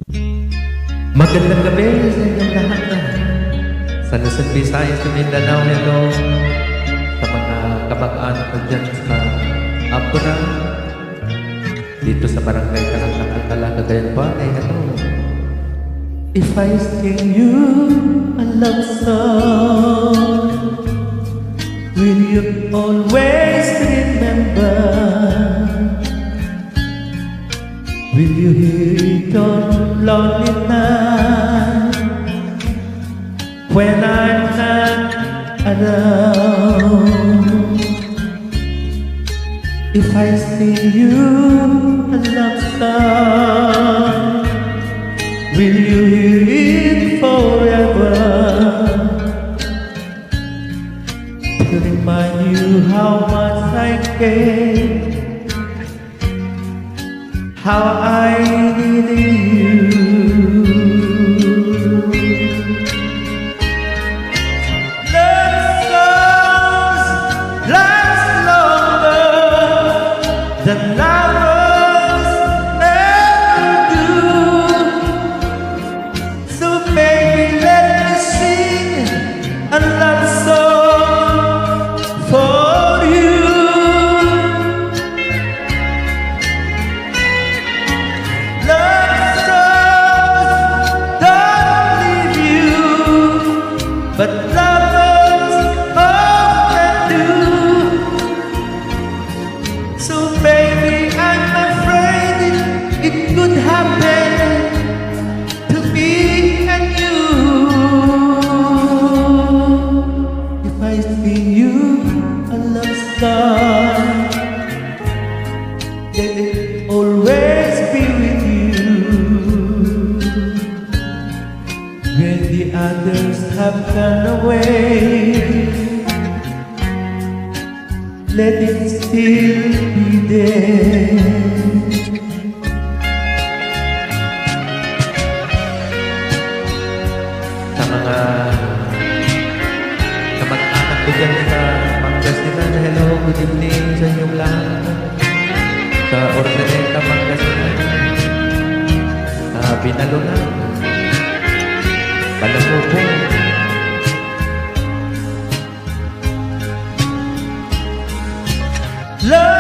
Magandang gabi sa inyong lahat na sa Luzon, Visayas, sa Mindanao, hello sa mga kamag-anak ko dyan sa Apura, dito sa Barangay Kalakal, Cagayan pa, ay hello. If I sing you a love song, will you always remember? Will you hear it on lonely night when I'm not alone? If I sing you a love song, will you hear it forever? To remind you how much I care, how I needed you. Love songs last longer than lovers ever do. So baby, let me sing a love song for you. But lovers often do. So baby, I'm afraid it could happen to me and you. If I sing you a love song, let it always be with you. When the others have gone away, let it still be there. Sa mga kamag-anak ko dyan sa Pangasinan, hello, good evening sa inyong lahat. Sa Ordaneta, Pangasinan, sa Binalunan, Balamupo, love